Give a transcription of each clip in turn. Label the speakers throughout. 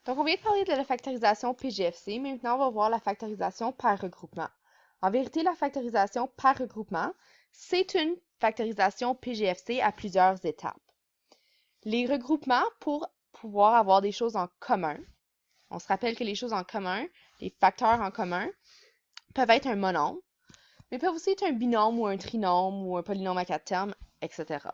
Speaker 1: Donc, on vient de parler de la factorisation PGFC. Maintenant, on va voir la factorisation par regroupement. En vérité, la factorisation par regroupement, c'est une factorisation PGFC à plusieurs étapes. Les regroupements, pour pouvoir avoir des choses en commun, on se rappelle que les choses en commun, les facteurs en commun, peuvent être un monombre, mais peuvent aussi être un binôme ou un trinôme ou un polynôme à quatre termes, etc.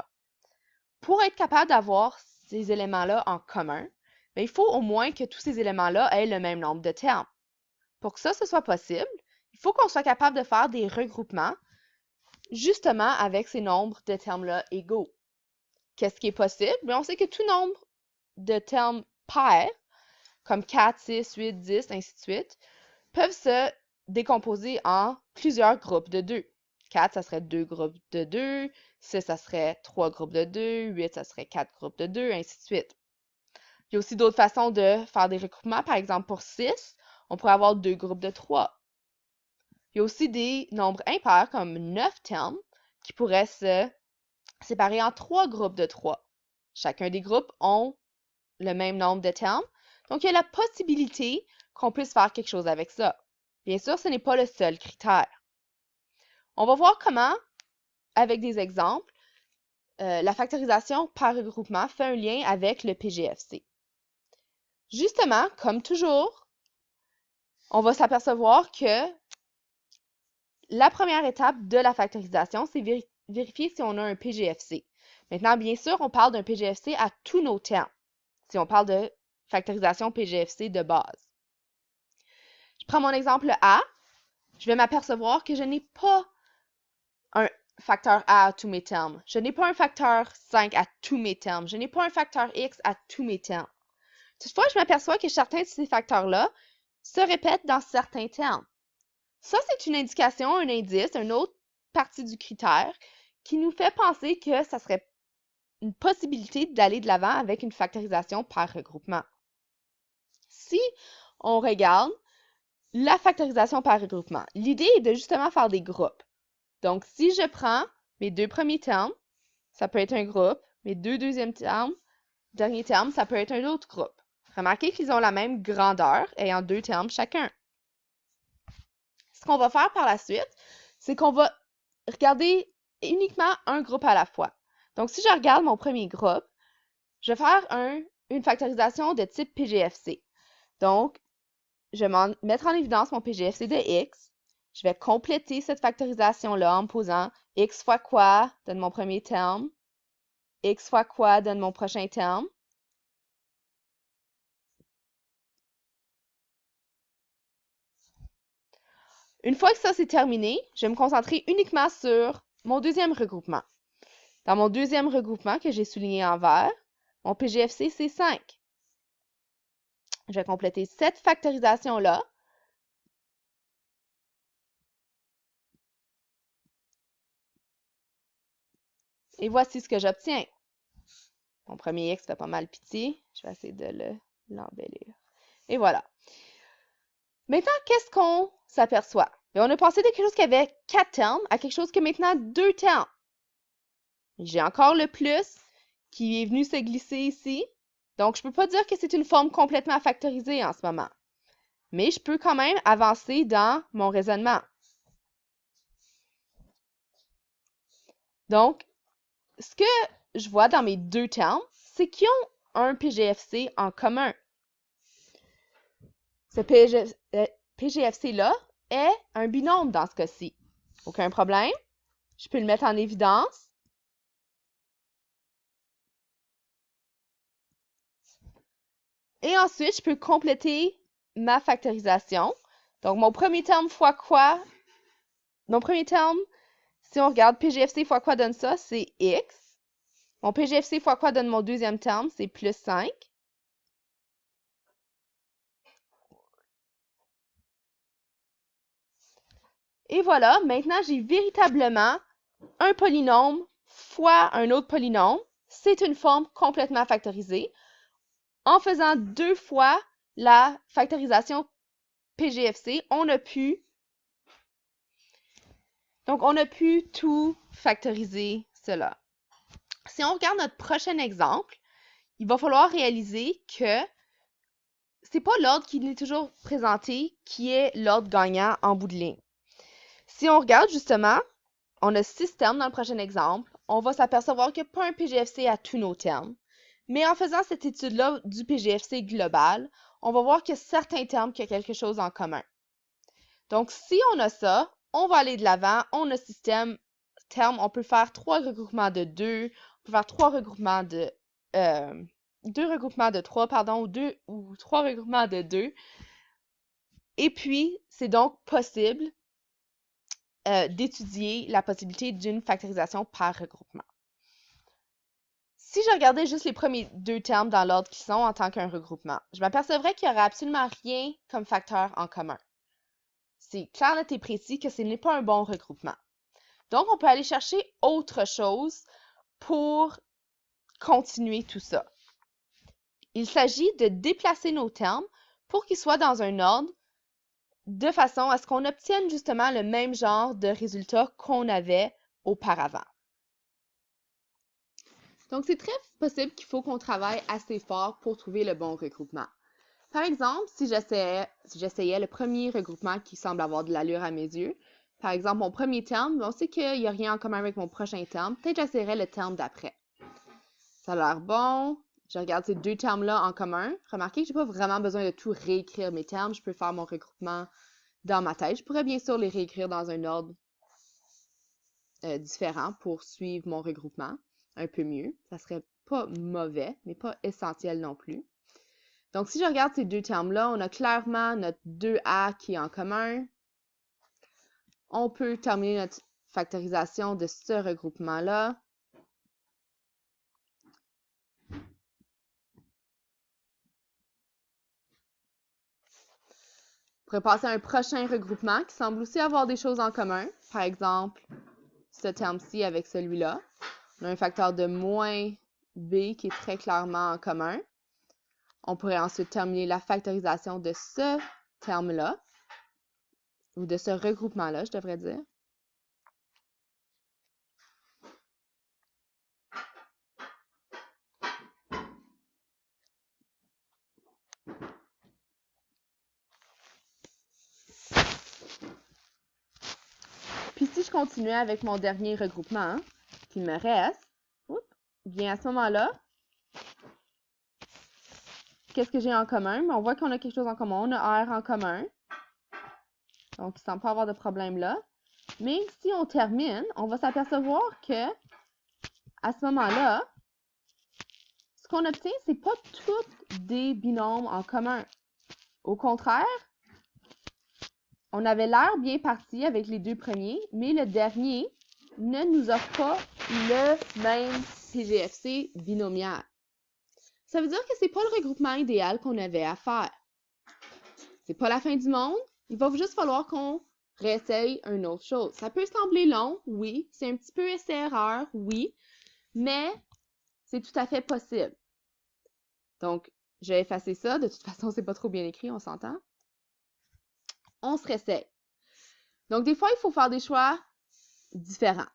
Speaker 1: Pour être capable d'avoir ces éléments-là en commun, il faut au moins que tous ces éléments-là aient le même nombre de termes. Pour que ça ce soit possible, il faut qu'on soit capable de faire des regroupements justement avec ces nombres de termes-là égaux. Qu'est-ce qui est possible? On sait que tout nombre de termes pairs, comme 4, 6, 8, 10, ainsi de suite, peuvent se décomposer en plusieurs groupes de 2. 4, ça serait 2 groupes de 2, 6, ça serait 3 groupes de 2, 8, ça serait 4 groupes de 2, ainsi de suite. Il y a aussi d'autres façons de faire des regroupements. Par exemple, pour 6, on pourrait avoir 2 groupes de 3. Il y a aussi des nombres impairs, comme 9 termes, qui pourraient se séparer en 3 groupes de 3. Chacun des groupes ont le même nombre de termes. Donc, il y a la possibilité qu'on puisse faire quelque chose avec ça. Bien sûr, ce n'est pas le seul critère. On va voir comment, avec des exemples, la factorisation par regroupement fait un lien avec le PGFC. Justement, comme toujours, on va s'apercevoir que la première étape de la factorisation, c'est vérifier si on a un PGFC. Maintenant, bien sûr, on parle d'un PGFC à tous nos termes, si on parle de factorisation PGFC de base. Je prends mon exemple A, je vais m'apercevoir que je n'ai pas un facteur A à tous mes termes. Je n'ai pas un facteur 5 à tous mes termes. Je n'ai pas un facteur X à tous mes termes. Toutefois, je m'aperçois que certains de ces facteurs-là se répètent dans certains termes. Ça, c'est une indication, un indice, une autre partie du critère qui nous fait penser que ça serait une possibilité d'aller de l'avant avec une factorisation par regroupement. Si on regarde la factorisation par regroupement, l'idée est de justement faire des groupes. Donc, si je prends mes deux premiers termes, ça peut être un groupe, mes deux deuxièmes termes, dernier terme, ça peut être un autre groupe. Remarquez qu'ils ont la même grandeur, ayant deux termes chacun. Ce qu'on va faire par la suite, c'est qu'on va regarder uniquement un groupe à la fois. Donc, si je regarde mon premier groupe, je vais faire une factorisation de type PGFC. Donc, je vais mettre en évidence mon PGFC de X. Je vais compléter cette factorisation-là en me posant X fois quoi donne mon premier terme, X fois quoi donne mon prochain terme. Une fois que ça c'est terminé, je vais me concentrer uniquement sur mon deuxième regroupement. Dans mon deuxième regroupement que j'ai souligné en vert, mon PGFC c'est 5. Je vais compléter cette factorisation-là. Et voici ce que j'obtiens. Mon premier X fait pas mal pitié. Je vais essayer de l'embellir. Et voilà. Maintenant, qu'est-ce qu'on s'aperçoit? On a passé de quelque chose qui avait 4 termes à quelque chose qui a maintenant 2 termes. J'ai encore le plus qui est venu se glisser ici. Donc, je ne peux pas dire que c'est une forme complètement factorisée en ce moment. Mais je peux quand même avancer dans mon raisonnement. Donc, ce que je vois dans mes deux termes, c'est qu'ils ont un PGFC en commun. Ce PGFC-là est un binôme dans ce cas-ci. Aucun problème. Je peux le mettre en évidence. Et ensuite, je peux compléter ma factorisation. Donc, mon premier terme fois quoi? Mon premier terme, si on regarde PGFC fois quoi donne ça, c'est X. Mon PGFC fois quoi donne mon deuxième terme, c'est plus 5. Et voilà, maintenant j'ai véritablement un polynôme fois un autre polynôme. C'est une forme complètement factorisée. En faisant 2 fois la factorisation PGFC, on a pu tout factoriser cela. Si on regarde notre prochain exemple, il va falloir réaliser que c'est pas l'ordre qui est toujours présenté qui est l'ordre gagnant en bout de ligne. Si on regarde justement, on a 6 termes dans le prochain exemple, on va s'apercevoir qu'il n'y a pas un PGFC à tous nos termes. Mais en faisant cette étude-là du PGFC global, on va voir qu'il y a certains termes qui ont quelque chose en commun. Donc, si on a ça, on va aller de l'avant, on a système, terme, on peut faire 3 regroupements de 2, on peut faire 3 regroupements de 2 regroupements de 3, pardon, ou 3 regroupements de 2. Et puis, c'est donc possible d'étudier la possibilité d'une factorisation par regroupement. Si je regardais juste les premiers 2 termes dans l'ordre qui sont en tant qu'un regroupement, je m'apercevrais qu'il n'y aurait absolument rien comme facteur en commun. C'est clair, net et précis que ce n'est pas un bon regroupement. Donc, on peut aller chercher autre chose pour continuer tout ça. Il s'agit de déplacer nos termes pour qu'ils soient dans un ordre de façon à ce qu'on obtienne justement le même genre de résultat qu'on avait auparavant. Donc, c'est très possible qu'il faut qu'on travaille assez fort pour trouver le bon regroupement. Par exemple, si j'essayais le premier regroupement qui semble avoir de l'allure à mes yeux, par exemple, mon premier terme, on sait qu'il n'y a rien en commun avec mon prochain terme, peut-être j'essaierais le terme d'après. Ça a l'air bon. Je regarde ces 2 termes-là en commun. Remarquez que je n'ai pas vraiment besoin de tout réécrire mes termes. Je peux faire mon regroupement dans ma tête. Je pourrais bien sûr les réécrire dans un ordre différent pour suivre mon regroupement un peu mieux. Ça serait pas mauvais, mais pas essentiel non plus. Donc, si je regarde ces 2 termes-là, on a clairement notre 2A qui est en commun. On peut terminer notre factorisation de ce regroupement-là. On pourrait passer à un prochain regroupement qui semble aussi avoir des choses en commun. Par exemple, ce terme-ci avec celui-là. On a un facteur de moins B qui est très clairement en commun. On pourrait ensuite terminer la factorisation de ce terme-là, ou de ce regroupement-là, je devrais dire. Puis si je continuais avec mon dernier regroupement, qu'il me reste, bien à ce moment-là, qu'est-ce que j'ai en commun? On voit qu'on a quelque chose en commun. On a R en commun. Donc, il ne semble pas avoir de problème là. Mais si on termine, on va s'apercevoir que, à ce moment-là, ce qu'on obtient, ce n'est pas tous des binômes en commun. Au contraire, on avait l'air bien parti avec les 2 premiers, mais le dernier ne nous offre pas le même PGFC binomial. Ça veut dire que ce n'est pas le regroupement idéal qu'on avait à faire. C'est pas la fin du monde. Il va juste falloir qu'on réessaye une autre chose. Ça peut sembler long, oui. C'est un petit peu essai-erreur, oui. Mais c'est tout à fait possible. Donc, je vais effacer ça. De toute façon, c'est pas trop bien écrit, on s'entend. On se réessaye. Donc, des fois, il faut faire des choix différents.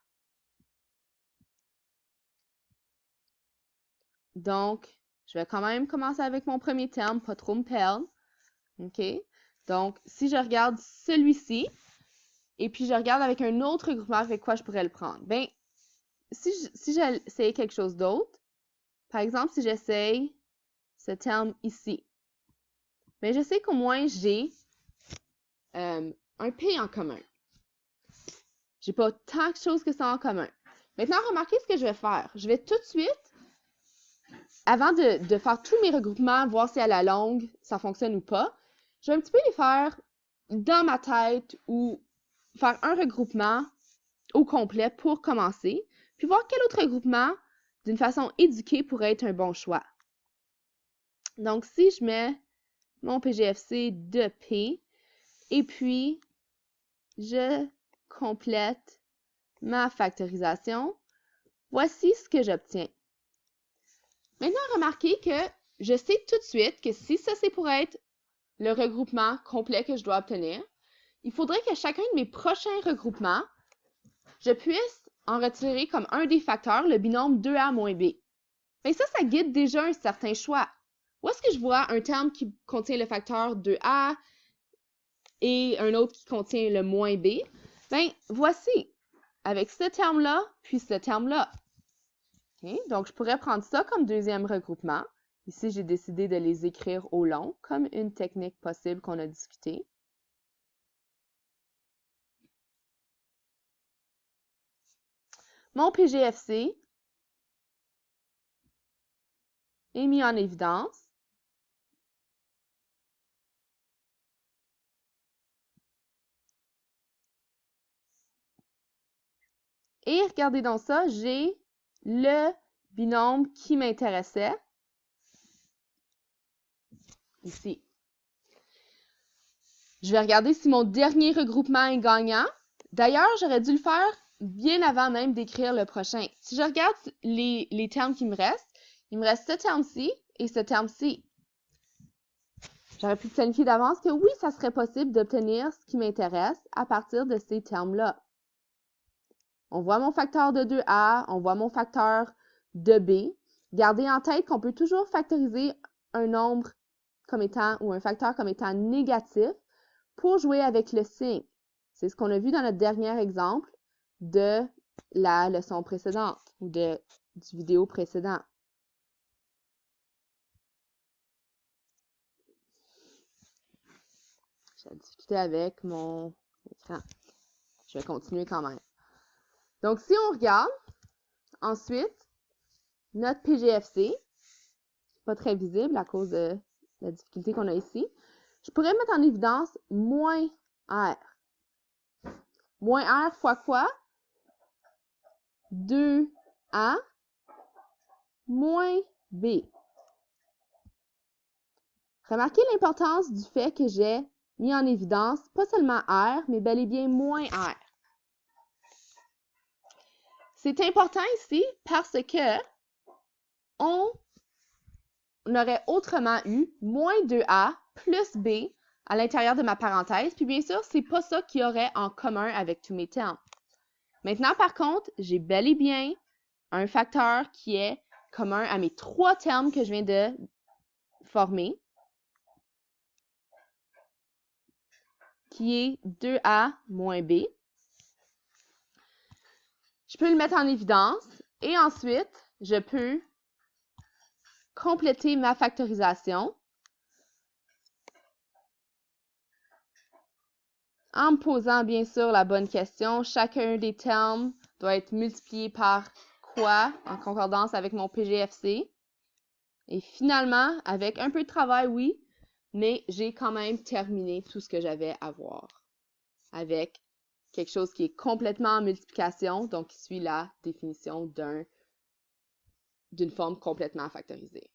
Speaker 1: Donc, je vais quand même commencer avec mon premier terme, pas trop me perdre. OK? Donc, si je regarde celui-ci, et puis je regarde avec un autre regroupement avec quoi je pourrais le prendre. Bien, si j'essayais quelque chose d'autre, par exemple, si j'essaye ce terme ici, bien, je sais qu'au moins j'ai un P en commun. J'ai pas tant de choses que ça en commun. Maintenant, remarquez ce que je vais faire. Je vais tout de suite, avant de faire tous mes regroupements, voir si à la longue, ça fonctionne ou pas, je vais un petit peu les faire dans ma tête ou faire un regroupement au complet pour commencer, puis voir quel autre regroupement, d'une façon éduquée, pourrait être un bon choix. Donc, si je mets mon PGFC de P, et puis je complète ma factorisation, voici ce que j'obtiens. Maintenant, remarquez que je sais tout de suite que si ça, c'est pour être le regroupement complet que je dois obtenir, il faudrait que chacun de mes prochains regroupements, je puisse en retirer comme un des facteurs le binôme 2A moins B. Mais ça guide déjà un certain choix. Où est-ce que je vois un terme qui contient le facteur 2a et un autre qui contient le moins b? Bien, voici, avec ce terme-là, puis ce terme-là. Okay? Donc, je pourrais prendre ça comme deuxième regroupement. Ici, j'ai décidé de les écrire au long, comme une technique possible qu'on a discutée. Mon PGFC est mis en évidence. Et regardez donc ça, j'ai le binôme qui m'intéressait ici. Je vais regarder si mon dernier regroupement est gagnant. D'ailleurs, j'aurais dû le faire bien avant même d'écrire le prochain. Si je regarde les termes qui me restent, il me reste ce terme-ci et ce terme-ci. J'aurais pu planifier d'avance que oui, ça serait possible d'obtenir ce qui m'intéresse à partir de ces termes-là. On voit mon facteur de 2a, on voit mon facteur de b. Gardez en tête qu'on peut toujours factoriser un nombre comme étant, ou un facteur comme étant négatif pour jouer avec le signe. C'est ce qu'on a vu dans notre dernier exemple de la leçon précédente ou du vidéo précédent. J'ai discuté avec mon écran. Je vais continuer quand même. Donc, si on regarde, ensuite, notre PGFC, pas très visible à cause de la difficulté qu'on a ici, je pourrais mettre en évidence moins R. Moins R fois quoi? 2A moins B. Remarquez l'importance du fait que j'ai mis en évidence pas seulement R, mais bel et bien moins R. C'est important ici parce que on aurait autrement eu moins 2A plus B à l'intérieur de ma parenthèse. Puis bien sûr, c'est pas ça qu'il y aurait en commun avec tous mes termes. Maintenant, par contre, j'ai bel et bien un facteur qui est commun à mes trois termes que je viens de former, qui est 2A moins B. Je peux le mettre en évidence et ensuite, je peux compléter ma factorisation en me posant bien sûr la bonne question. Chacun des termes doit être multiplié par quoi en concordance avec mon PGFC. Et finalement, avec un peu de travail, oui, mais j'ai quand même terminé tout ce que j'avais à voir avec quelque chose qui est complètement en multiplication, donc qui suit la définition d'une forme complètement factorisée.